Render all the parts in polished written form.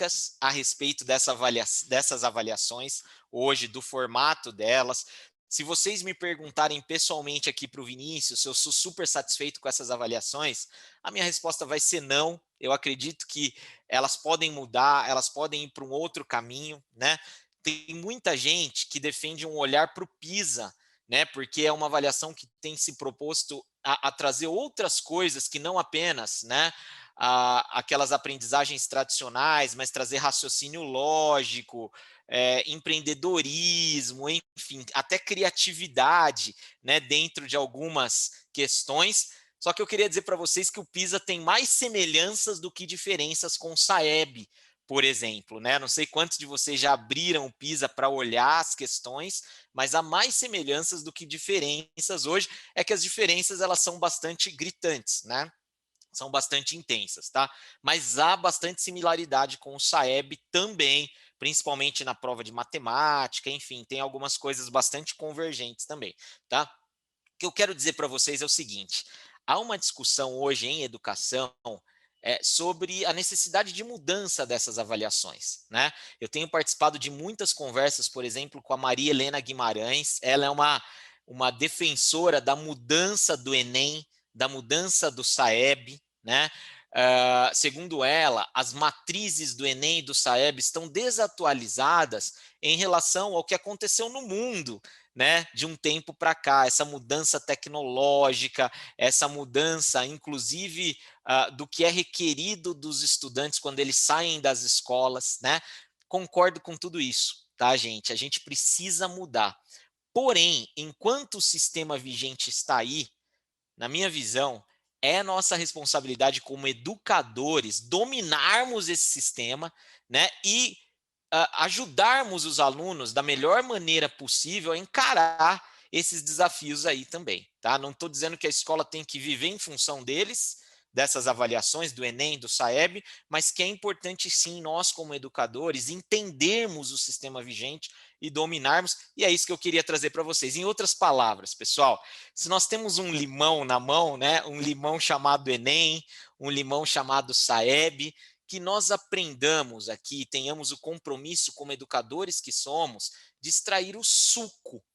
dicas a respeito dessas avaliações hoje, do formato delas. Se vocês me perguntarem pessoalmente aqui para o Vinícius se eu sou super satisfeito com essas avaliações, a minha resposta vai ser não. Eu acredito que elas podem mudar, elas podem ir para um outro caminho, né? Tem muita gente que defende um olhar para o PISA, né? Porque é uma avaliação que tem se proposto a trazer outras coisas que não apenas, né? Aquelas aprendizagens tradicionais, mas trazer raciocínio lógico, empreendedorismo, enfim, até criatividade, né, dentro de algumas questões. Só que eu queria dizer para vocês que o PISA tem mais semelhanças do que diferenças com o SAEB, por exemplo, né? Não sei quantos de vocês já abriram o PISA para olhar as questões, mas há mais semelhanças do que diferenças hoje. É que as diferenças elas são bastante gritantes, né? São bastante intensas, tá? Mas há bastante similaridade com o SAEB também, principalmente na prova de matemática, enfim, tem algumas coisas bastante convergentes também, tá? O que eu quero dizer para vocês é o seguinte: há uma discussão hoje em educação sobre a necessidade de mudança dessas avaliações, né? Eu tenho participado de muitas conversas, por exemplo, com a Maria Helena Guimarães. Ela é uma defensora da mudança do Enem, da mudança do SAEB, né? Segundo ela, as matrizes do Enem e do SAEB estão desatualizadas em relação ao que aconteceu no mundo, né, de um tempo para cá, essa mudança tecnológica, essa mudança, inclusive, do que é requerido dos estudantes quando eles saem das escolas, né? Concordo com tudo isso, tá, gente? A gente precisa mudar. Porém, enquanto o sistema vigente está aí, na minha visão, é nossa responsabilidade como educadores dominarmos esse sistema, né, e ajudarmos os alunos da melhor maneira possível a encarar esses desafios aí também, tá? Não estou dizendo que a escola tem que viver em função deles, dessas avaliações do Enem, do SAEB, mas que é importante sim nós como educadores entendermos o sistema vigente e dominarmos, e é isso que eu queria trazer para vocês. Em outras palavras, pessoal, se nós temos um limão na mão, né, um limão chamado Enem, um limão chamado SAEB, que nós aprendamos aqui, tenhamos o compromisso como educadores que somos, de extrair o suco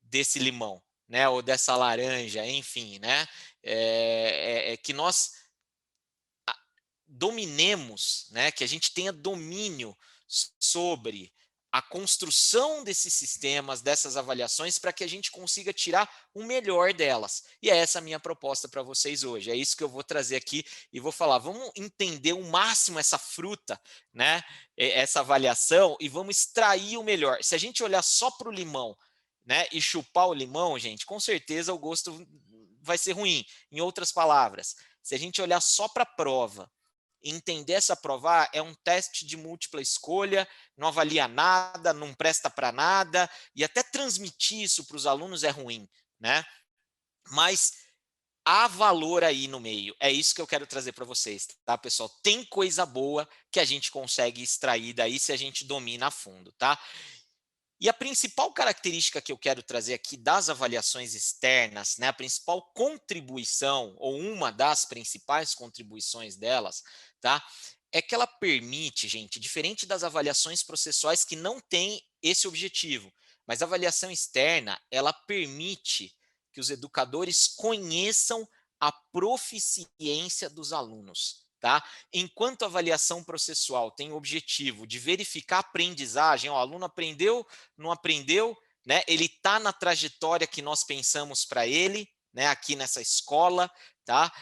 desse limão, né, ou dessa laranja, enfim, né, que nós dominemos, né, que a gente tenha domínio sobre a construção desses sistemas, dessas avaliações, para que a gente consiga tirar o melhor delas. E é essa a minha proposta para vocês hoje. É isso que eu vou trazer aqui e vou falar. Vamos entender o máximo essa fruta, né? Essa avaliação, e vamos extrair o melhor. Se a gente olhar só para o limão, né, e chupar o limão, gente, com certeza o gosto vai ser ruim. Em outras palavras, se a gente olhar só para a prova, entender essa prova é um teste de múltipla escolha, não avalia nada, não presta para nada, e até transmitir isso para os alunos é ruim, né? Mas há valor aí no meio. É isso que eu quero trazer para vocês, tá, pessoal? Tem coisa boa que a gente consegue extrair daí se a gente domina a fundo, tá? E a principal característica que eu quero trazer aqui das avaliações externas, né, a principal contribuição, ou uma das principais contribuições delas, tá, é que ela permite, gente, diferente das avaliações processuais que não têm esse objetivo, mas a avaliação externa, ela permite que os educadores conheçam a proficiência dos alunos. Tá? Enquanto a avaliação processual tem o objetivo de verificar a aprendizagem, ó, o aluno aprendeu, não aprendeu, né? Ele está na trajetória que nós pensamos para ele, né? Aqui nessa escola, tá?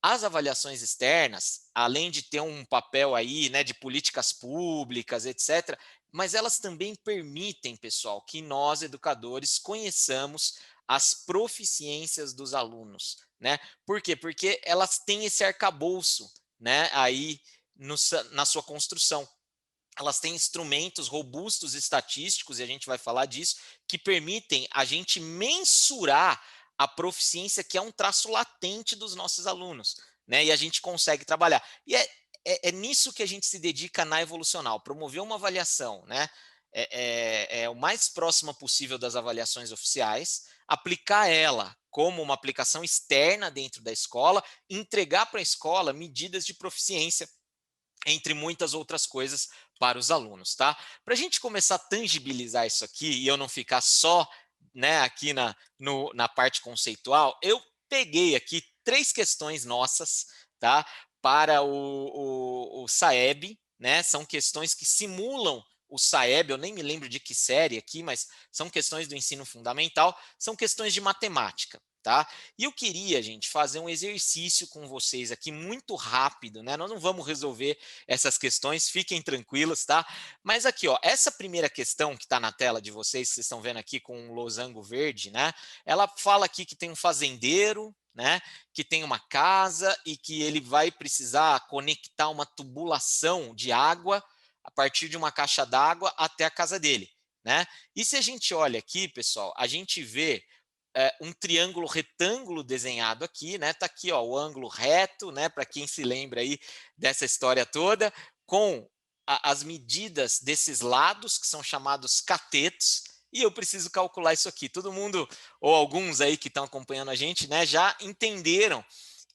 As avaliações externas, além de ter um papel aí, né, de políticas públicas, etc., mas elas também permitem, pessoal, que nós, educadores, conheçamos as proficiências dos alunos, né? Por quê? Porque elas têm esse arcabouço, né, aí na sua construção. Elas têm instrumentos robustos estatísticos, e a gente vai falar disso, que permitem a gente mensurar a proficiência, que é um traço latente dos nossos alunos, né? E a gente consegue trabalhar. E é nisso que a gente se dedica na Evolucional, promover uma avaliação, né? O mais próxima possível das avaliações oficiais, aplicar ela como uma aplicação externa dentro da escola, entregar para a escola medidas de proficiência entre muitas outras coisas para os alunos, tá? Para a gente começar a tangibilizar isso aqui e eu não ficar só, né, aqui na parte conceitual, eu peguei aqui 3 questões nossas, tá? Para o SAEB, né? São questões que simulam o SAEB, eu nem me lembro de que série aqui, mas são questões do ensino fundamental, são questões de matemática, tá? E eu queria, gente, fazer um exercício com vocês aqui muito rápido, né? Nós não vamos resolver essas questões, fiquem tranquilos, tá? Mas aqui, ó, essa primeira questão que está na tela de vocês, que vocês estão vendo aqui com um losango verde, né? Ela fala aqui que tem um fazendeiro, né? Que tem uma casa e que ele vai precisar conectar uma tubulação de água a partir de uma caixa d'água até a casa dele, né? E se a gente olha aqui, pessoal, a gente vê um triângulo retângulo desenhado aqui, né? Tá aqui, ó, o ângulo reto, né? Para quem se lembra aí dessa história toda, com as medidas desses lados, que são chamados catetos, e eu preciso calcular isso aqui. Todo mundo, ou alguns aí que estão acompanhando a gente, né, já entenderam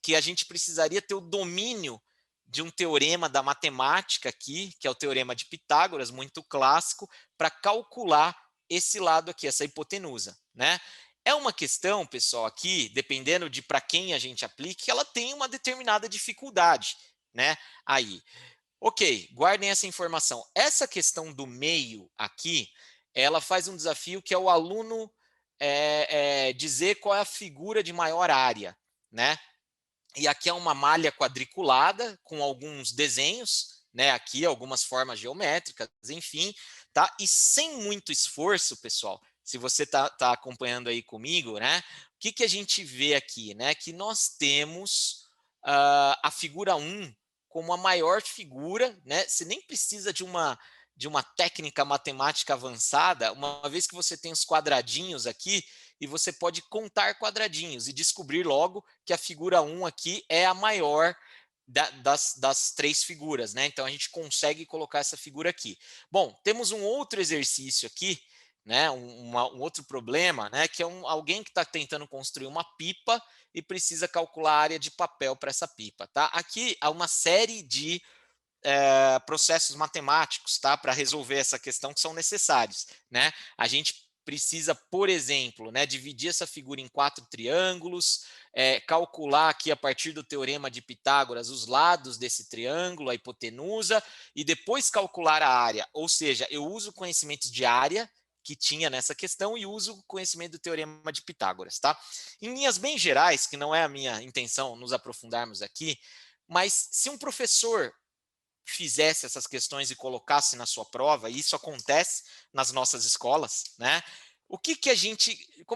que a gente precisaria ter o domínio de um teorema da matemática aqui, que é o teorema de Pitágoras, muito clássico, para calcular esse lado aqui, essa hipotenusa, né? É uma questão, pessoal, aqui, dependendo de para quem a gente aplique, ela tem uma determinada dificuldade, né? Aí, ok, guardem essa informação. Essa questão do meio aqui, ela faz um desafio que é o aluno dizer qual é a figura de maior área, né? E aqui é uma malha quadriculada com alguns desenhos, né? Aqui algumas formas geométricas, enfim, tá? E sem muito esforço, pessoal, se você tá acompanhando aí comigo, né? O que a gente vê aqui, né? Que nós temos a figura 1 como a maior figura, né? Você nem precisa de uma técnica matemática avançada, uma vez que você tem os quadradinhos aqui, e você pode contar quadradinhos e descobrir logo que a figura 1 aqui é a maior das 3 figuras, né? Então a gente consegue colocar essa figura aqui. Bom, temos um outro exercício aqui, né? Um outro problema, né? Que é alguém que está tentando construir uma pipa e precisa calcular a área de papel para essa pipa, tá? Aqui há uma série de processos matemáticos, tá? Para resolver essa questão que são necessários, né? A gente precisa, por exemplo, né, dividir essa figura em 4 triângulos, calcular aqui a partir do teorema de Pitágoras os lados desse triângulo, a hipotenusa, e depois calcular a área. Ou seja, eu uso conhecimentos de área que tinha nessa questão e uso o conhecimento do teorema de Pitágoras, tá? Em linhas bem gerais, que não é a minha intenção nos aprofundarmos aqui, mas se um professor fizesse essas questões e colocasse na sua prova, e isso acontece nas nossas escolas, né? Como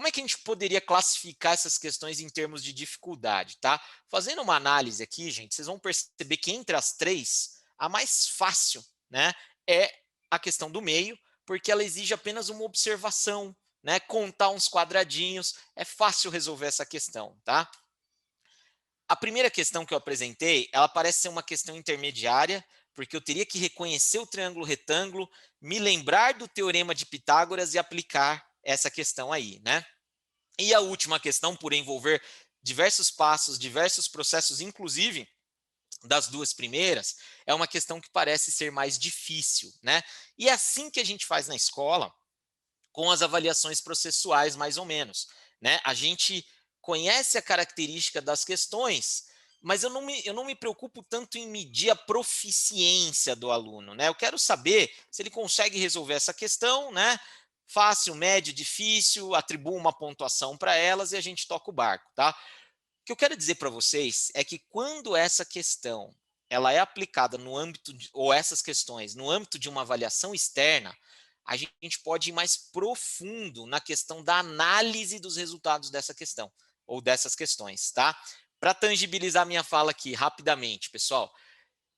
é que a gente poderia classificar essas questões em termos de dificuldade, tá? Fazendo uma análise aqui, gente, vocês vão perceber que entre as 3, a mais fácil, né, é a questão do meio, porque ela exige apenas uma observação, né, contar uns quadradinhos, é fácil resolver essa questão, tá? A primeira questão que eu apresentei, ela parece ser uma questão intermediária, porque eu teria que reconhecer o triângulo retângulo, me lembrar do teorema de Pitágoras e aplicar essa questão aí, né? E a última questão, por envolver diversos passos, diversos processos, inclusive das 2 primeiras, é uma questão que parece ser mais difícil, né? E é assim que a gente faz na escola, com as avaliações processuais, mais ou menos, né? A gente conhece a característica das questões, mas eu não me preocupo tanto em medir a proficiência do aluno, né? Eu quero saber se ele consegue resolver essa questão, né? Fácil, médio, difícil, atribuo uma pontuação para elas e a gente toca o barco, tá? O que eu quero dizer para vocês é que quando essa questão ela é aplicada no âmbito ou essas questões no âmbito de uma avaliação externa, a gente pode ir mais profundo na questão da análise dos resultados dessa questão ou dessas questões, tá? Para tangibilizar minha fala aqui rapidamente, pessoal,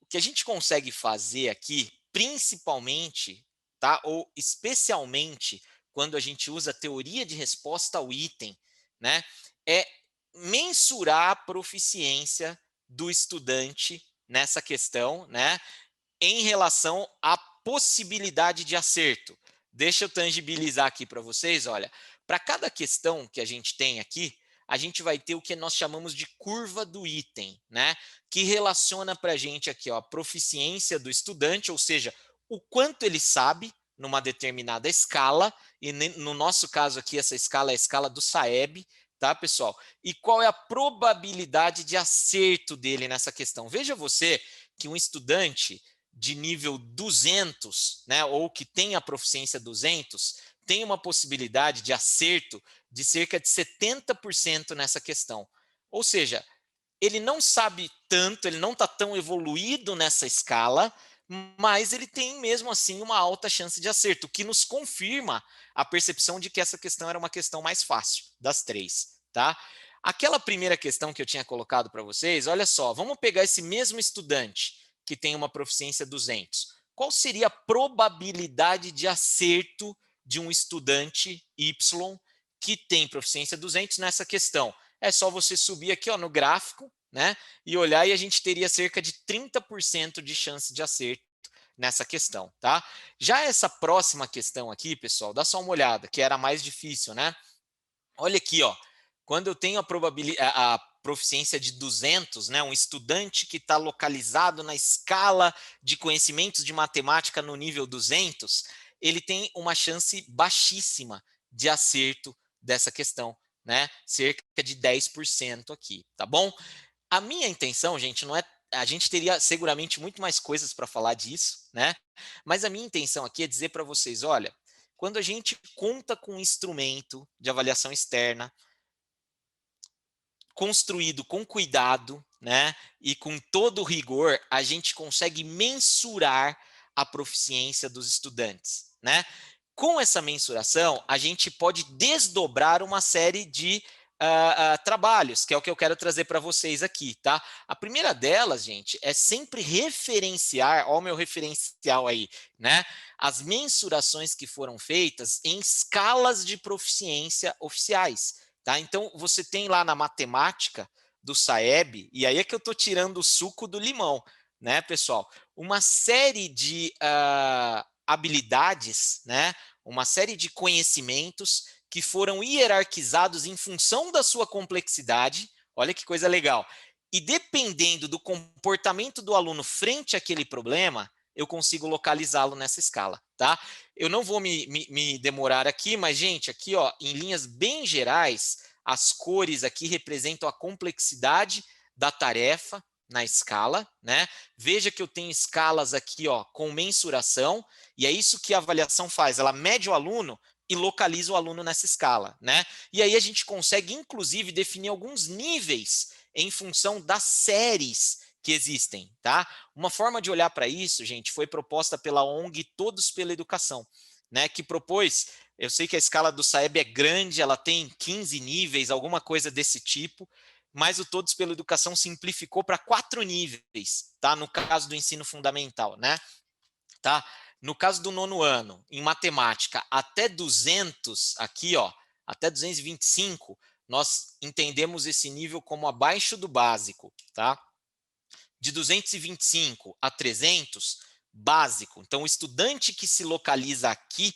o que a gente consegue fazer aqui, principalmente, tá? Ou especialmente quando a gente usa a teoria de resposta ao item, né? É mensurar a proficiência do estudante nessa questão, né? Em relação à possibilidade de acerto. Deixa eu tangibilizar aqui para vocês, olha, para cada questão que a gente tem aqui, a gente vai ter o que nós chamamos de curva do item, né? Que relaciona para a gente aqui, ó, a proficiência do estudante, ou seja, o quanto ele sabe numa determinada escala, e no nosso caso aqui, essa escala é a escala do SAEB, tá, pessoal? E qual é a probabilidade de acerto dele nessa questão? Veja você que um estudante de nível 200, né, ou que tem a proficiência 200, tem uma possibilidade de acerto de cerca de 70% nessa questão. Ou seja, ele não sabe tanto, ele não está tão evoluído nessa escala, mas ele tem mesmo assim uma alta chance de acerto, o que nos confirma a percepção de que essa questão era uma questão mais fácil das três, tá? Aquela primeira questão que eu tinha colocado para vocês, olha só, vamos pegar esse mesmo estudante que tem uma proficiência 200. Qual seria a probabilidade de acerto de um estudante Y que tem proficiência 200 nessa questão? É só você subir aqui, ó, no gráfico, né, e olhar, e a gente teria cerca de 30% de chance de acerto nessa questão, tá? Já essa próxima questão aqui, pessoal, dá só uma olhada, que era a mais difícil, né? Olha aqui, ó, quando eu tenho a proficiência de 200, né, um estudante que está localizado na escala de conhecimentos de matemática no nível 200, ele tem uma chance baixíssima de acerto dessa questão, né? Cerca de 10% aqui, tá bom? A minha intenção, gente, não é. A gente teria seguramente muito mais coisas para falar disso, né? Mas a minha intenção aqui é dizer para vocês: olha, quando a gente conta com um instrumento de avaliação externa, construído com cuidado, né, e com todo o rigor, a gente consegue mensurar a proficiência dos estudantes, né? Com essa mensuração, a gente pode desdobrar uma série de trabalhos, que é o que eu quero trazer para vocês aqui, tá? A primeira delas, gente, é sempre referenciar, ó o meu referencial aí, né? As mensurações que foram feitas em escalas de proficiência oficiais. Tá? Então, você tem lá na matemática do SAEB, e aí é que eu estou tirando o suco do limão, né, pessoal? Uma série de habilidades, né? Uma série de conhecimentos que foram hierarquizados em função da sua complexidade. Olha que coisa legal. E dependendo do comportamento do aluno frente àquele problema, eu consigo localizá-lo nessa escala, tá? Eu não vou me demorar aqui, mas, gente, aqui, ó, em linhas bem gerais, as cores aqui representam a complexidade da tarefa na escala, né? Veja que eu tenho escalas aqui, ó, com mensuração, e é isso que a avaliação faz, ela mede o aluno e localiza o aluno nessa escala, né? E aí a gente consegue, inclusive, definir alguns níveis em função das séries que existem, tá? Uma forma de olhar para isso, gente, foi proposta pela ONG Todos pela Educação, né, que propôs, eu sei que a escala do SAEB é grande, ela tem 15 níveis, alguma coisa desse tipo, mas o Todos pela Educação simplificou para 4 níveis, tá? No caso do ensino fundamental, né? Tá? No caso do 9º ano, em matemática, até 200, aqui, ó, até 225, nós entendemos esse nível como abaixo do básico, tá? De 225 a 300, básico. Então, o estudante que se localiza aqui,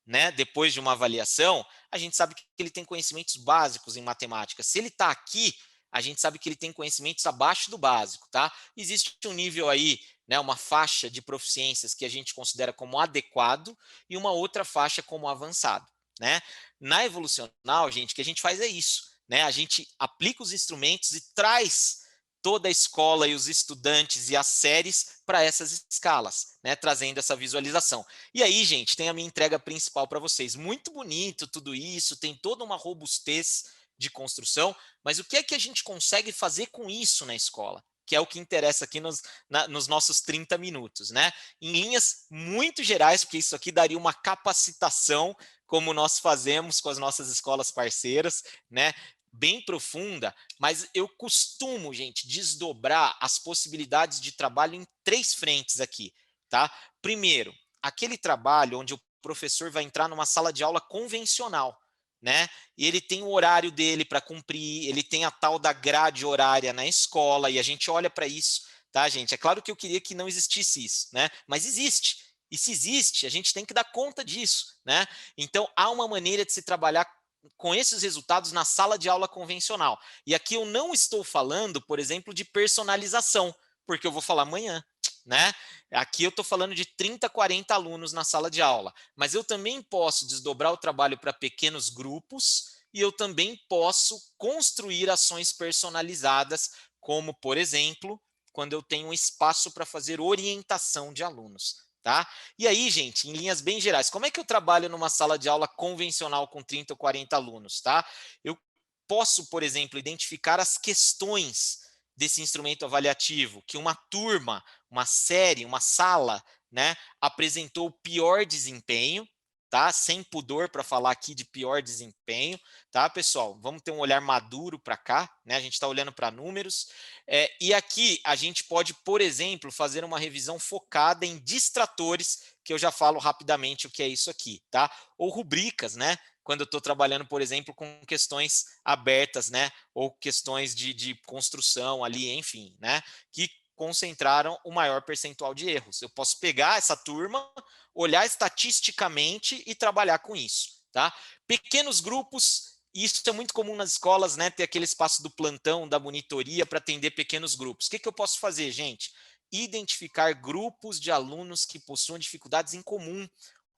né, depois de uma avaliação, a gente sabe que ele tem conhecimentos básicos em matemática. Se ele está aqui, a gente sabe que ele tem conhecimentos abaixo do básico, tá? Existe um nível aí, né, uma faixa de proficiências que a gente considera como adequado e uma outra faixa como avançado, né? Na evolucional, gente, o que a gente faz é isso, né? A gente aplica os instrumentos e traz toda a escola e os estudantes e as séries para essas escalas, né, trazendo essa visualização. E aí, gente, tem a minha entrega principal para vocês. Muito bonito tudo isso, tem toda uma robustez de construção, mas o que é que a gente consegue fazer com isso na escola? Que é o que interessa aqui nos nossos 30 minutos, né? Em linhas muito gerais, porque isso aqui daria uma capacitação, como nós fazemos com as nossas escolas parceiras, né? Bem profunda, mas eu costumo, gente, desdobrar as possibilidades de trabalho em 3 frentes aqui, tá? Primeiro, aquele trabalho onde o professor vai entrar numa sala de aula convencional, né? E ele tem o horário dele para cumprir, ele tem a tal da grade horária na escola, e a gente olha para isso, tá, gente? É claro que eu queria que não existisse isso, né? Mas existe. E se existe, a gente tem que dar conta disso, né? Então, há uma maneira de se trabalhar com esses resultados na sala de aula convencional. E aqui eu não estou falando, por exemplo, de personalização, porque eu vou falar amanhã, né? Aqui eu estou falando de 30, 40 alunos na sala de aula, mas eu também posso desdobrar o trabalho para pequenos grupos e eu também posso construir ações personalizadas, como, por exemplo, quando eu tenho um espaço para fazer orientação de alunos. Tá? E aí, gente, em linhas bem gerais, como é que eu trabalho numa sala de aula convencional com 30 ou 40 alunos? Tá? Eu posso, por exemplo, identificar as questões desse instrumento avaliativo, que uma turma, uma série, uma sala, né, apresentou o pior desempenho, tá? Sem pudor para falar aqui de pior desempenho, tá, pessoal? Vamos ter um olhar maduro para cá, né? A gente está olhando para números. E aqui a gente pode, por exemplo, fazer uma revisão focada em distratores, que eu já falo rapidamente o que é isso aqui, tá? Ou rubricas, né? Quando eu estou trabalhando, por exemplo, com questões abertas, né? Ou questões de construção ali, enfim, né? Que concentraram o maior percentual de erros. Eu posso pegar essa turma, olhar estatisticamente e trabalhar com isso, tá? Pequenos grupos, isso é muito comum nas escolas, né? Ter aquele espaço do plantão, da monitoria para atender pequenos grupos. O que eu posso fazer, gente? Identificar grupos de alunos que possuam dificuldades em comum.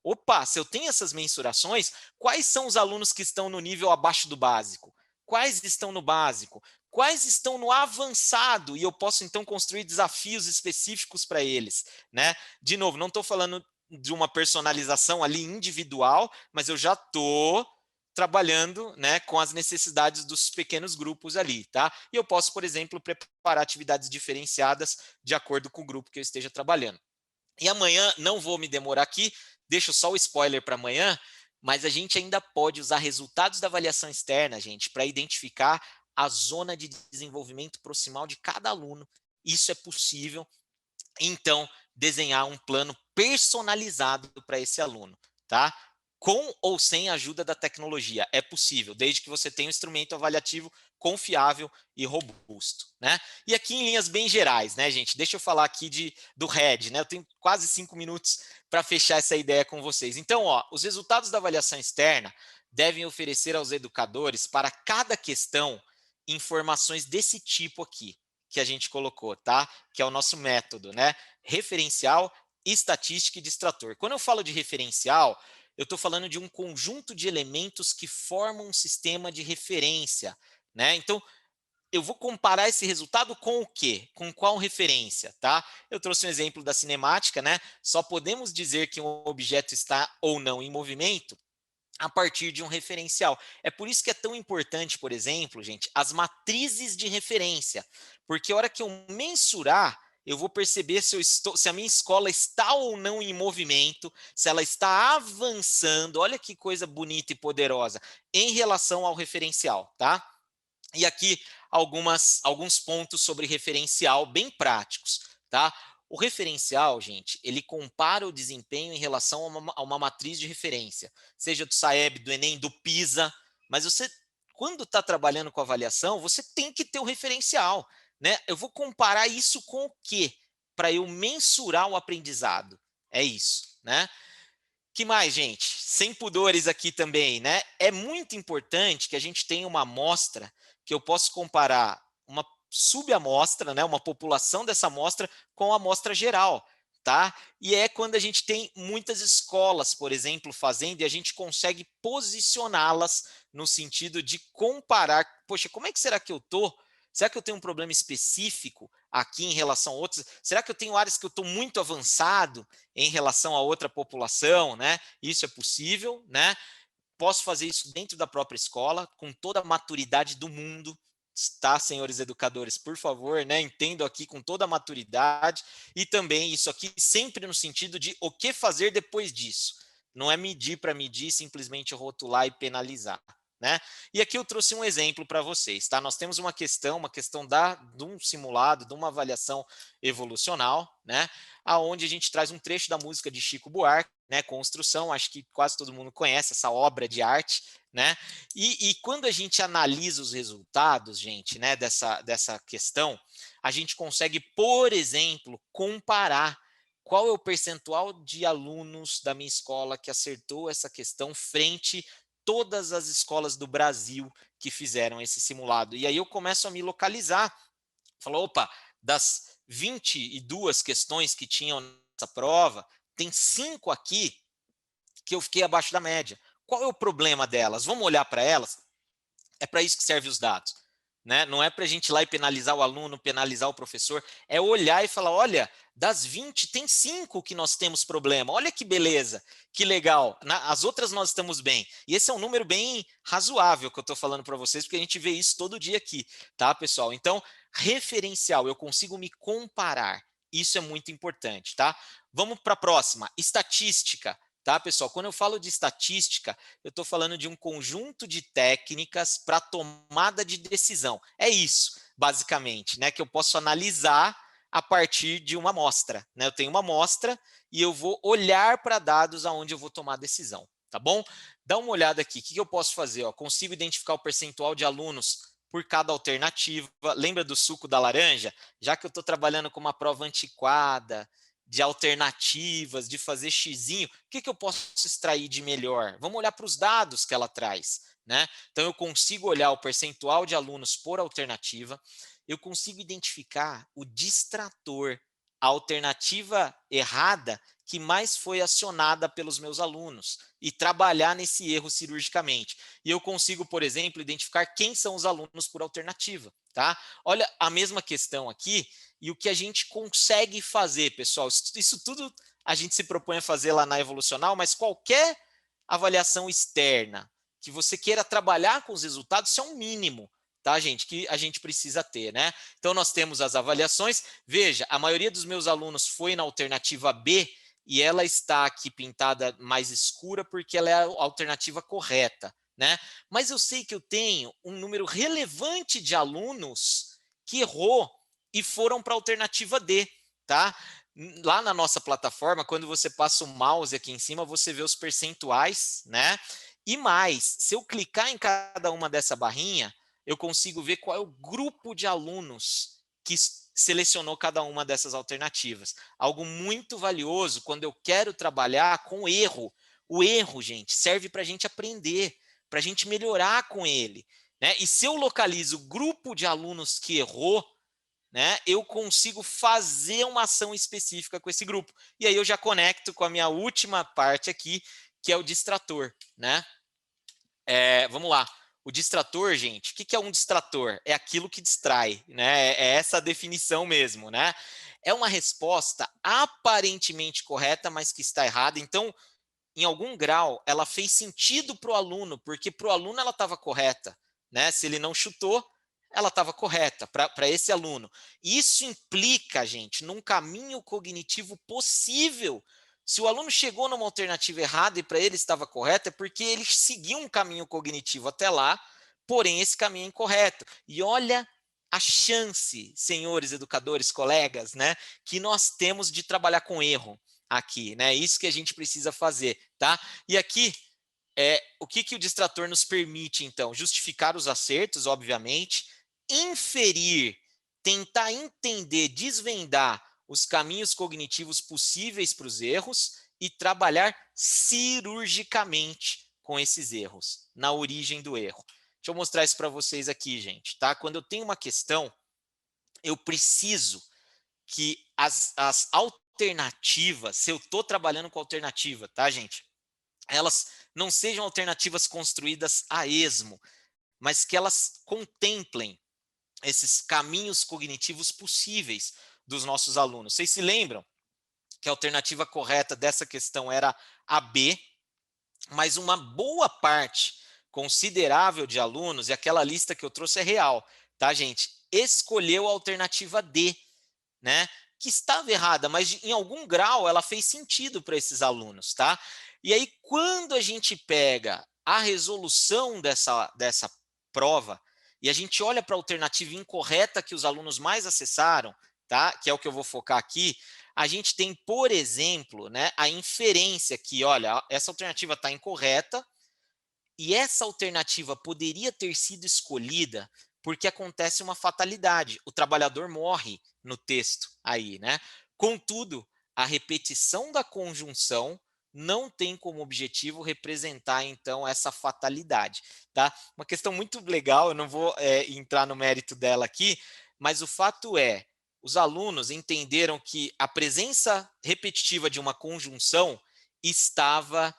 Opa, se eu tenho essas mensurações, quais são os alunos que estão no nível abaixo do básico? Quais estão no básico? Quais estão no avançado? E eu posso, então, construir desafios específicos para eles, né? De novo, não estou falando de uma personalização ali individual, mas eu já estou trabalhando, né, com as necessidades dos pequenos grupos ali, tá? E eu posso, por exemplo, preparar atividades diferenciadas de acordo com o grupo que eu esteja trabalhando. E amanhã, não vou me demorar aqui, deixo só o spoiler para amanhã, mas a gente ainda pode usar resultados da avaliação externa, gente, para identificar a zona de desenvolvimento proximal de cada aluno. Isso é possível, então, desenhar um plano personalizado para esse aluno, tá? Com ou sem a ajuda da tecnologia, é possível, desde que você tenha um instrumento avaliativo confiável e robusto, né? E aqui em linhas bem gerais, né, gente? Deixa eu falar aqui do RED, né? Eu tenho quase 5 minutos para fechar essa ideia com vocês. Então, ó, os resultados da avaliação externa devem oferecer aos educadores, para cada questão, informações desse tipo aqui, que a gente colocou, tá? Que é o nosso método, né? Referencial, estatística e distrator. Quando eu falo de referencial, eu estou falando de um conjunto de elementos que formam um sistema de referência, né? Então, eu vou comparar esse resultado com o quê? Com qual referência, tá? Eu trouxe um exemplo da cinemática, né? Só podemos dizer que um objeto está ou não em movimento a partir de um referencial. É por isso que é tão importante, por exemplo, gente, as matrizes de referência, porque a hora que eu mensurar, eu vou perceber se a minha escola está ou não em movimento, se ela está avançando, olha que coisa bonita e poderosa, em relação ao referencial, tá? E aqui alguns pontos sobre referencial bem práticos, tá? O referencial, gente, ele compara o desempenho em relação a uma matriz de referência, seja do SAEB, do Enem, do PISA, mas você, quando está trabalhando com avaliação, você tem que ter o referencial, né? Eu vou comparar isso com o quê? Para eu mensurar o aprendizado. É isso, né? Que mais, gente? Sem pudores aqui também, né? É muito importante que a gente tenha uma amostra que eu possa comparar uma subamostra, né, uma população dessa amostra com a amostra geral, tá? E é quando a gente tem muitas escolas, por exemplo, fazendo e a gente consegue posicioná-las no sentido de comparar, poxa, como é que será que eu tô? Será que eu tenho um problema específico aqui em relação a outros? Será que eu tenho áreas que eu estou muito avançado em relação a outra população, né? Isso é possível, né? Posso fazer isso dentro da própria escola, com toda a maturidade do mundo, tá, senhores educadores? Por favor, né? Entendo aqui com toda a maturidade e também isso aqui sempre no sentido de o que fazer depois disso. Não é medir para medir, simplesmente rotular e penalizar. Né? E aqui eu trouxe um exemplo para vocês, tá? Nós temos uma questão de um simulado, de uma avaliação evolucional, né? Aonde a gente traz um trecho da música de Chico Buarque, né? Construção, acho que quase todo mundo conhece essa obra de arte, né? E quando a gente analisa os resultados, gente, né? Dessa questão, a gente consegue, por exemplo, comparar qual é o percentual de alunos da minha escola que acertou essa questão frente todas as escolas do Brasil que fizeram esse simulado. E aí eu começo a me localizar, falo, opa, das 22 questões que tinham nessa prova, tem 5 aqui que eu fiquei abaixo da média. Qual é o problema delas? Vamos olhar para elas? É para isso que servem os dados. Né? Não é para a gente ir lá e penalizar o aluno, penalizar o professor, é olhar e falar, olha, das 20, tem 5 que nós temos problema, olha que beleza, que legal, as outras nós estamos bem. E esse é um número bem razoável que eu estou falando para vocês, porque a gente vê isso todo dia aqui, tá, pessoal? Então, referencial, eu consigo me comparar, isso é muito importante, tá? Vamos para a próxima, estatística. Tá, pessoal? Quando eu falo de estatística, eu estou falando de um conjunto de técnicas para tomada de decisão. É isso, basicamente, né? Que eu posso analisar a partir de uma amostra. Né? Eu tenho uma amostra e eu vou olhar para dados aonde eu vou tomar decisão. Tá bom? Dá uma olhada aqui. O que eu posso fazer? Ó, consigo identificar o percentual de alunos por cada alternativa. Lembra do suco da laranja? Já que eu estou trabalhando com uma prova antiquada, de alternativas, de fazer xizinho, o que eu posso extrair de melhor? Vamos olhar para os dados que ela traz. Né? Então, eu consigo olhar o percentual de alunos por alternativa, eu consigo identificar o distrator, a alternativa errada que mais foi acionada pelos meus alunos e trabalhar nesse erro cirurgicamente. E eu consigo, por exemplo, identificar quem são os alunos por alternativa. Tá? Olha a mesma questão aqui, e o que a gente consegue fazer, pessoal, isso tudo a gente se propõe a fazer lá na Evolucional, mas qualquer avaliação externa que você queira trabalhar com os resultados, isso é um mínimo, tá, gente, que a gente precisa ter, né? Então, nós temos as avaliações. Veja, a maioria dos meus alunos foi na alternativa B, e ela está aqui pintada mais escura porque ela é a alternativa correta, né? Mas eu sei que eu tenho um número relevante de alunos que errou e foram para a alternativa D, tá? Lá na nossa plataforma, quando você passa o mouse aqui em cima, você vê os percentuais, né? E mais, se eu clicar em cada uma dessa barrinha, eu consigo ver qual é o grupo de alunos que selecionou cada uma dessas alternativas. Algo muito valioso quando eu quero trabalhar com erro. O erro, gente, serve para a gente aprender, para a gente melhorar com ele. Né? E se eu localizo o grupo de alunos que errou, né, eu consigo fazer uma ação específica com esse grupo. E aí eu já conecto com a minha última parte aqui, que é o distrator. Né? Vamos lá. O distrator, gente, o que é um distrator? É aquilo que distrai, né? É essa a definição mesmo, né? É uma resposta aparentemente correta, mas que está errada. Então, em algum grau, ela fez sentido para o aluno, porque para o aluno ela estava correta, né? Se ele não chutou, ela estava correta para esse aluno. Isso implica, gente, num caminho cognitivo possível. Se o aluno chegou numa alternativa errada e para ele estava correta, é porque ele seguiu um caminho cognitivo até lá, porém esse caminho é incorreto. E olha a chance, senhores educadores, colegas, né, que nós temos de trabalhar com erro aqui, né? Isso que a gente precisa fazer, tá? E aqui o que o distrator nos permite, então? Justificar os acertos, obviamente, inferir, tentar entender, desvendar os caminhos cognitivos possíveis para os erros e trabalhar cirurgicamente com esses erros, na origem do erro. Deixa eu mostrar isso para vocês aqui, gente, tá? Quando eu tenho uma questão, eu preciso que as alternativas, se eu estou trabalhando com alternativa, tá, gente? Elas não sejam alternativas construídas a esmo, mas que elas contemplem esses caminhos cognitivos possíveis dos nossos alunos. Vocês se lembram que a alternativa correta dessa questão era a B, mas uma boa parte considerável de alunos, e aquela lista que eu trouxe é real, tá, gente? Escolheu a alternativa D, né? Que estava errada, mas em algum grau ela fez sentido para esses alunos, tá? E aí, quando a gente pega a resolução dessa prova e a gente olha para a alternativa incorreta que os alunos mais acessaram, tá? Que é o que eu vou focar aqui, a gente tem, por exemplo, né, a inferência que, olha, essa alternativa está incorreta e essa alternativa poderia ter sido escolhida porque acontece uma fatalidade, o trabalhador morre no texto aí, né? Contudo, a repetição da conjunção não tem como objetivo representar, então, essa fatalidade, tá? Uma questão muito legal, eu não vou entrar no mérito dela aqui, mas o fato é, os alunos entenderam que a presença repetitiva de uma conjunção estava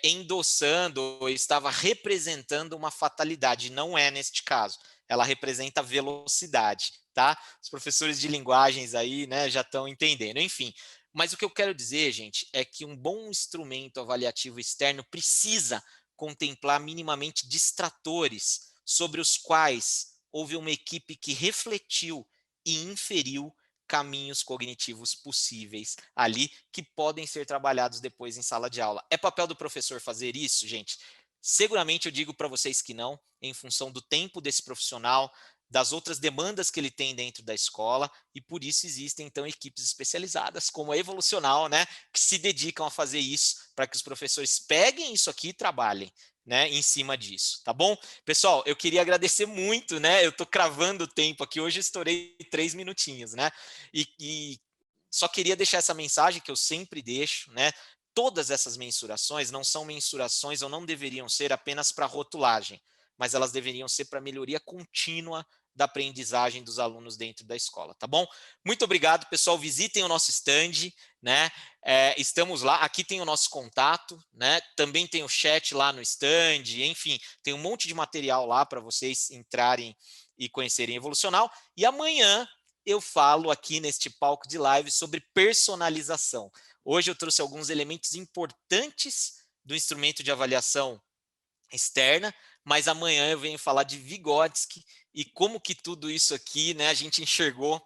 endossando ou estava representando uma fatalidade. Não é neste caso. Ela representa velocidade, tá? Os professores de linguagens aí, né, já estão entendendo. Enfim, mas o que eu quero dizer, gente, é que um bom instrumento avaliativo externo precisa contemplar minimamente distratores sobre os quais houve uma equipe que refletiu e inferiu caminhos cognitivos possíveis ali que podem ser trabalhados depois em sala de aula. É papel do professor fazer isso, gente? Seguramente eu digo para vocês que não, em função do tempo desse profissional, das outras demandas que ele tem dentro da escola, e por isso existem então equipes especializadas, como a Evolucional, né, que se dedicam a fazer isso para que os professores peguem isso aqui e trabalhem, né, em cima disso, tá bom? Pessoal, eu queria agradecer muito, né? Eu tô cravando o tempo aqui, hoje eu estourei 3 minutinhos, né? E só queria deixar essa mensagem que eu sempre deixo, né? Todas essas mensurações não são mensurações ou não deveriam ser apenas para rotulagem, mas elas deveriam ser para melhoria contínua da aprendizagem dos alunos dentro da escola, tá bom? Muito obrigado, pessoal. Visitem o nosso stand, né? Estamos lá. Aqui tem o nosso contato, né? Também tem o chat lá no stand, enfim, tem um monte de material lá para vocês entrarem e conhecerem Evolucional. E amanhã eu falo aqui neste palco de live sobre personalização. Hoje eu trouxe alguns elementos importantes do instrumento de avaliação externa, mas amanhã eu venho falar de Vygotsky e como que tudo isso aqui, né, a gente enxergou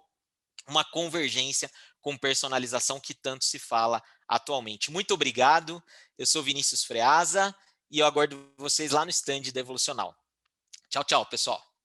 uma convergência com personalização que tanto se fala atualmente. Muito obrigado, eu sou Vinícius Freasa e eu aguardo vocês lá no stand da Evolucional. Tchau, tchau, pessoal.